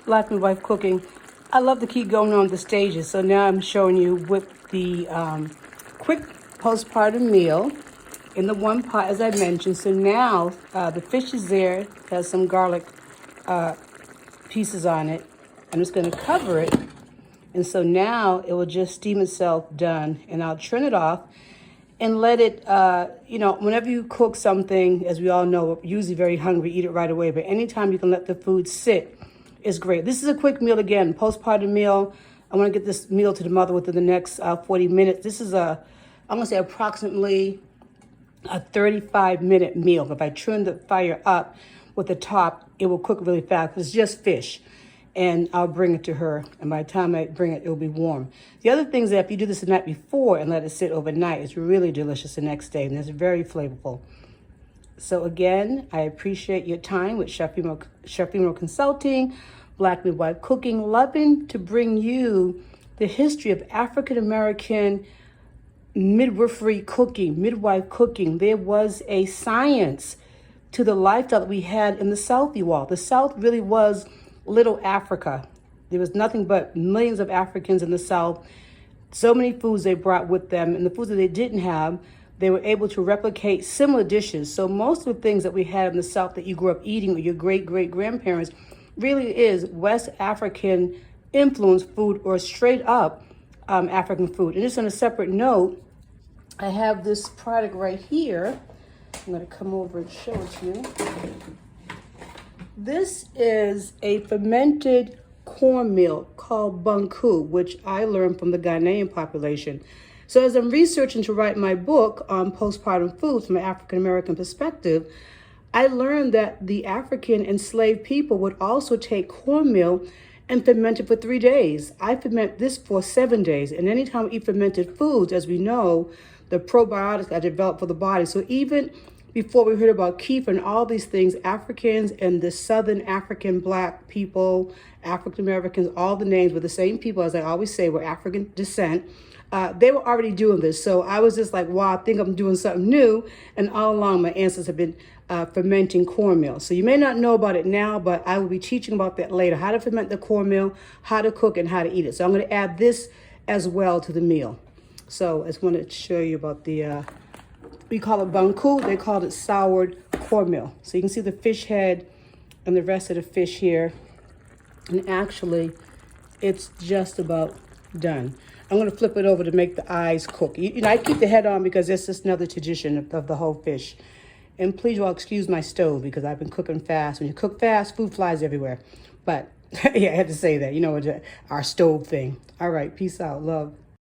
Black Midwife Cooking. I love to keep going on the stages, so now I'm showing you with the quick postpartum meal in the one pot, as I mentioned. So now the fish is there, has some garlic pieces on it. I'm just going to cover it, and so now it will just steam itself done, and I'll turn it off and let it, whenever you cook something, as we all know, we're usually very hungry, eat it right away. But anytime you can let the food sit is great. This is a quick meal again, postpartum meal. I want to get this meal to the mother within the next 40 minutes. This is I'm going to say approximately a 35-minute meal. If I turn the fire up with the top, it will cook really fast. It's just fish. And I'll bring it to her, and by the time I bring it, it'll be warm. The other thing is that if you do this the night before and let it sit overnight, it's really delicious the next day, and it's very flavorful. So again, I appreciate your time with Chef Female Consulting, Black Midwife Cooking, loving to bring you the history of African-American midwifery cooking, midwife cooking. There was a science to the lifestyle that we had in the South, you all. The South really was little Africa. There was nothing but millions of Africans in the South. So many foods they brought with them, and the foods that they didn't have, they were able to replicate similar dishes. So most of the things that we had in the South that you grew up eating with your great-great-grandparents really is West African influenced food or straight up African food. And just on a separate note, I have this product right here. I'm going to come over and show it to you. This is a fermented cornmeal called banku, which I learned from the Ghanaian population. So as I'm researching to write my book on postpartum foods from an African-American perspective, I learned that the African enslaved people would also take cornmeal and ferment it for 3 days. I ferment this for 7 days. And anytime we eat fermented foods, as we know, the probiotics are developed for the body. So even before we heard about kefir and all these things, Africans and the Southern African Black people, African Americans, all the names were the same people, as I always say, were African descent. They were already doing this. So I was just like, wow, I think I'm doing something new. And all along, my ancestors have been fermenting cornmeal. So you may not know about it now, but I will be teaching about that later, how to ferment the cornmeal, how to cook, and how to eat it. So I'm going to add this as well to the meal. So I just wanted to show you about the we call it banku, they called it soured cornmeal. So you can see the fish head and the rest of the fish here. And actually, it's just about done. I'm gonna flip it over to make the eyes cook. I keep the head on because it's just another tradition of the whole fish. And please all excuse my stove because I've been cooking fast. When you cook fast, food flies everywhere. But yeah, I had to say that, our stove thing. All right, peace out, love.